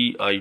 EI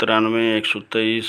93 123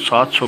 700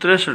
63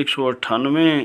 198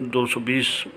220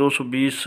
220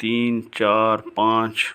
3 4 5،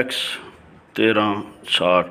X1360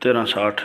1360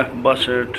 F62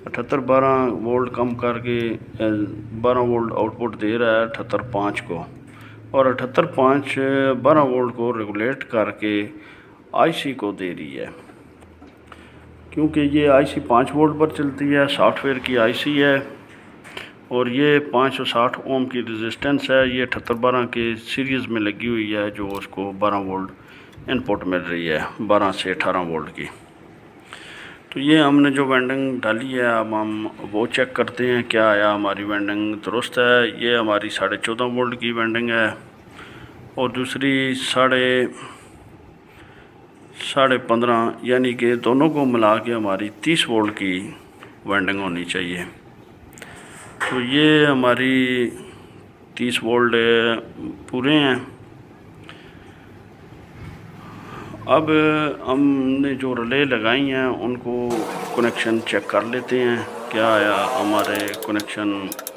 78-12 volt कम करके 12 volt output दे रहा है 78-5 को, और 78-5 12 वोल्ट को रेगुलेट करके आईसी को दे रही है। क्योंकि ये आईसी 5 वोल्ट पर चलती है, सॉफ्टवेयर की आईसी है, और ये 560 ओम की रेजिस्टेंस है। ये 78-12 के सीरीज़ में लगी हुई है, जो उसको 12 वोल्ट इनपुट मिल रही है 12 से 18 वोल्ट की। तो ये हमने जो वाइंडिंग डाली है, अब हम वो चेक करते हैं क्या आया हमारी वाइंडिंग दुरुस्त है। ये हमारी 14.5 वोल्ट की वाइंडिंग है, और दूसरी 15.5, यानी कि दोनों को मिला के हमारी 30 वोल्ट की वाइंडिंग होनी चाहिए। तो ये हमारी 30 वोल्ट पूरे हैं। अब हमने जो रिले लगाई हैं उनको कनेक्शन चेक कर लेते हैं क्या आया हमारे कनेक्शन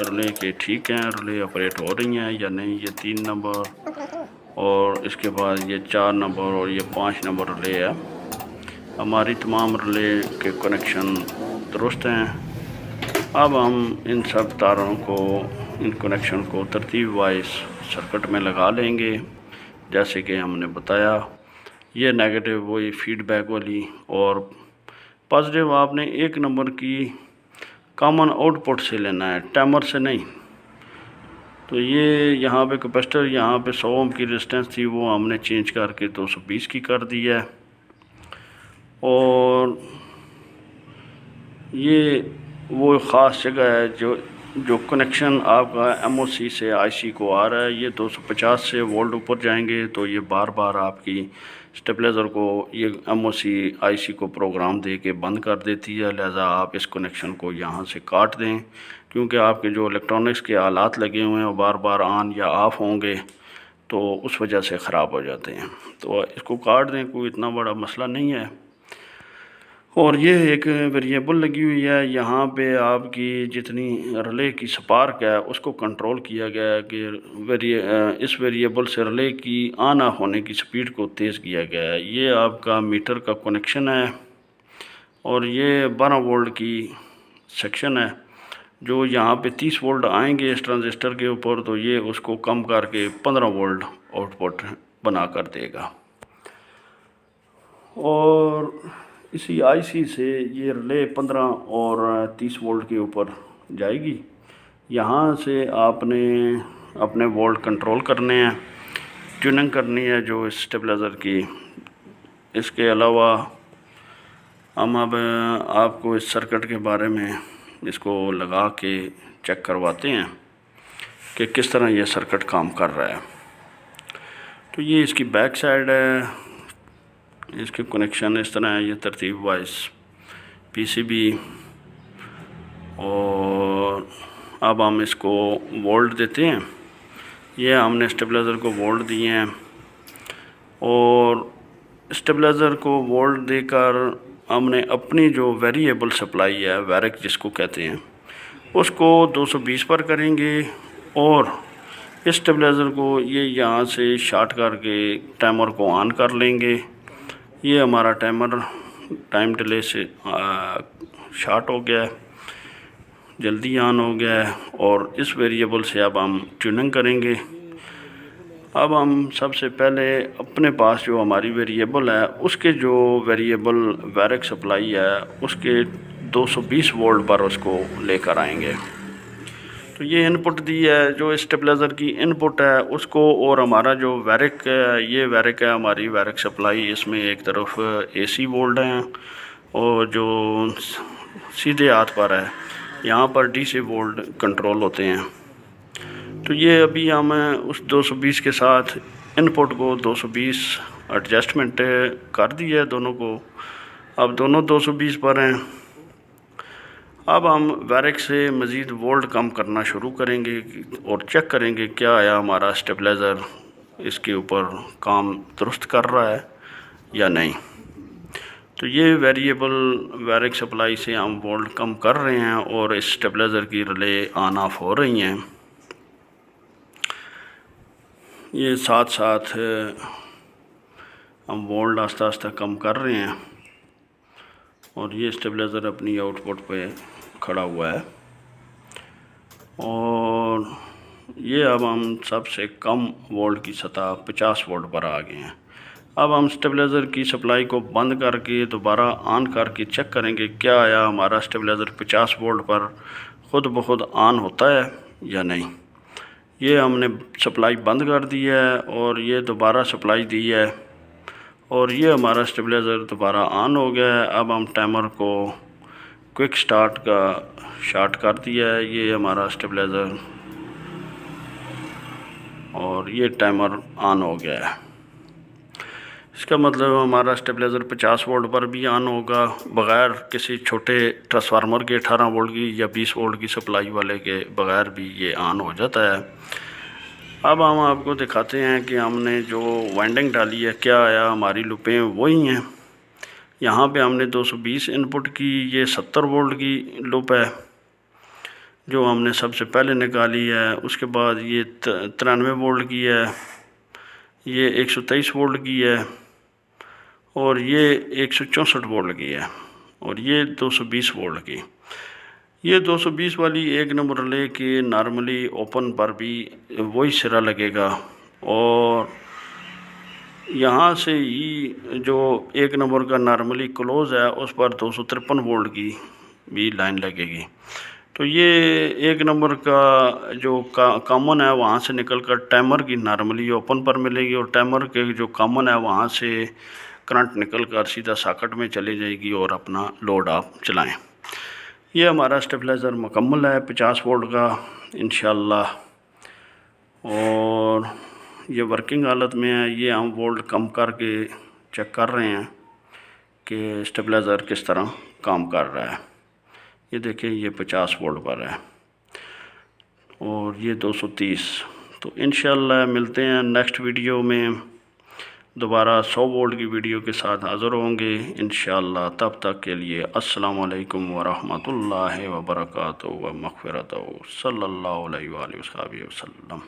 रिले के ठीक हैं, रिले ऑपरेट हो रही हैं या नहीं। ये 3 नंबर और इसके बाद ये 4 नंबर और ये 5 नंबर रिले है। हमारी तमाम रिले के कनेक्शन दुरुस्त हैं। अब हम इन सब तारों को, इन कनेक्शन को तरतीब वाइज सर्किट में लगा लेंगे, जैसे कि हमने बताया। ये नेगेटिव वही फीडबैक वाली, और पॉजिटिव आपने 1 नंबर की कॉमन आउटपुट से लेना है, टाइमर से नहीं। तो ये यहाँ पे कैपेसिटर, यहाँ पे 100 ओम की रेजिस्टेंस थी, वो हमने चेंज करके 220 की कर दी है। और ये वो ख़ास जगह है जो कनेक्शन आपका एमओसी से आईसी को आ रहा है। ये 250 से वोल्ट ऊपर जाएंगे तो ये बार बार आपकी स्टेबलाइज़र को, ये एमओसी आईसी को प्रोग्राम दे के बंद कर देती है। लिहाजा आप इस कनेक्शन को यहाँ से काट दें, क्योंकि आपके जो इलेक्ट्रॉनिक्स के आलात लगे हुए हैं वो बार बार ऑन या ऑफ़ होंगे, तो उस वजह से ख़राब हो जाते हैं। तो इसको काट दें, कोई इतना बड़ा मसला नहीं है। और ये एक वेरिएबल लगी हुई है, यहाँ पे आपकी जितनी रिले की स्पार्क है उसको कंट्रोल किया गया है कि इस वेरिएबल से रिले की ऑन ऑफ होने की स्पीड को तेज़ किया गया है। ये आपका मीटर का कनेक्शन है, और ये 12 वोल्ट की सेक्शन है। जो यहाँ पे 30 वोल्ट आएंगे इस ट्रांजिस्टर के ऊपर, तो ये उसको कम करके 15 वोल्ट आउटपुट बना कर देगा। और इसी आईसी से ये रिले 15 और 30 वोल्ट के ऊपर जाएगी। यहाँ से आपने अपने वोल्ट कंट्रोल करने हैं, ट्यूनिंग करनी है जो इस स्टेबलाइज़र की। इसके अलावा हम अब आपको इस सर्किट के बारे में इसको लगा के चेक करवाते हैं कि किस तरह ये सर्किट काम कर रहा है। तो ये इसकी बैक साइड है, इसके कनेक्शन इस तरह है, ये तरतीब वाइज पीसीबी। और अब हम इसको वोल्ट देते हैं। ये हमने स्टेबलाइज़र को वोल्ट दिए हैं, और स्टेबलाइज़र को वोल्ट देकर हमने अपनी जो वेरिएबल सप्लाई है, वैरिक जिसको कहते हैं, उसको 220 पर करेंगे। और इस स्टेबलाइज़र को ये यहाँ से शॉर्ट करके टाइमर को ऑन कर लेंगे। ये हमारा टाइमर टाइम डिले से शॉर्ट हो गया है, जल्दी ऑन हो गया है। और इस वेरिएबल से अब हम ट्यूनिंग करेंगे। अब हम सबसे पहले अपने पास जो हमारी वेरिएबल है, उसके जो वेरिएबल वैरिक सप्लाई है, उसके 220 वोल्ट पर उसको लेकर आएंगे। तो ये इनपुट दी है जो स्टेबलाइज़र की इनपुट है उसको, और हमारा जो वैरिक है, ये वैरिक है हमारी वैरिक सप्लाई। इसमें एक तरफ एसी वोल्ट हैं, और जो सीधे हाथ पर है यहाँ पर डीसी वोल्ट कंट्रोल होते हैं। तो ये अभी हम उस 220 के साथ इनपुट को 220 एडजस्टमेंट कर दिया है दोनों को। अब दोनों 220 पर हैं। अब हम वैरिक से मज़ीद वोल्ट कम करना शुरू करेंगे और चेक करेंगे क्या आया हमारा स्टेबलाइज़र इसके ऊपर काम दुरुस्त कर रहा है या नहीं। तो ये वेरिएबल वैरिक सप्लाई से हम वोल्ट कम कर रहे हैं, और इस स्टेबलाइज़र की रिले ऑन ऑफ हो रही हैं। ये साथ साथ हम वोल्ट आस्ता आस्ता कम कर रहे हैं, और ये स्टेबलाइज़र अपनी आउटपुट पे खड़ा हुआ है। और ये अब हम सबसे कम वोल्ट की सतह 50 वोल्ट पर आ गए हैं। अब हम स्टेबलाइज़र की सप्लाई को बंद करके दोबारा ऑन करके चेक करेंगे क्या आया हमारा स्टेबलाइज़र 50 वोल्ट पर ख़ुद ब खुद ऑन होता है या नहीं। ये हमने सप्लाई बंद कर दी है और ये दोबारा सप्लाई दी है और ये हमारा स्टेबलाइज़र दोबारा ऑन हो गया है। अब हम टाइमर को क्विक स्टार्ट का शॉर्ट कर दिया है, ये हमारा स्टेबलाइज़र, और ये टाइमर ऑन हो गया है। इसका मतलब हमारा स्टेबलाइज़र 50 वोल्ट पर भी ऑन होगा बग़ैर किसी छोटे ट्रांसफार्मर के 18 वोल्ट की या 20 वोल्ट की सप्लाई वाले के बग़ैर भी ये ऑन हो जाता है। अब हम आपको दिखाते हैं कि हमने जो वाइंडिंग डाली है क्या आया, हमारी लूपें वही हैं। यहाँ पे हमने 220 इनपुट की, ये 70 वोल्ट की लूप है जो हमने सबसे पहले निकाली है। उसके बाद ये 93 वोल्ट की है, ये 123 वोल्ट की है और ये 164 वोल्ट की है और ये 220 वोल्ट की। ये 220 वाली एक नंबर रिले के नॉर्मली ओपन पर भी वही सिरा लगेगा और यहाँ से ही जो एक नंबर का नॉर्मली क्लोज़ है उस पर 253 वोल्ट की भी लाइन लगेगी। तो ये एक नंबर का जो कॉमन है वहाँ से निकल कर टाइमर की नॉर्मली ओपन पर मिलेगी और टाइमर के जो कॉमन है वहाँ से करंट निकल कर सीधा सॉकेट में चली जाएगी और अपना लोड आप चलाएं। ये हमारा स्टेबलाइज़र मुकम्मल है 50 वोल्ट का इंशाल्लाह, और ये वर्किंग हालत में है। ये हम वोल्ट कम करके चेक कर रहे हैं कि स्टेबलाइज़र किस तरह काम कर रहा है। ये देखिए ये 50 वोल्ट पर है और ये 230। तो इंशाल्लाह मिलते हैं नेक्स्ट वीडियो में, दोबारा 100 वोल्ट की वीडियो के साथ हाज़िर होंगे इंशाल्लाह। तब तक के लिए अस्सलाम वालेकुम व रहमतुल्लाहि व बरकातहू व मग़फ़िरतहू सल्लल्लाहु अलैहि वसल्लम।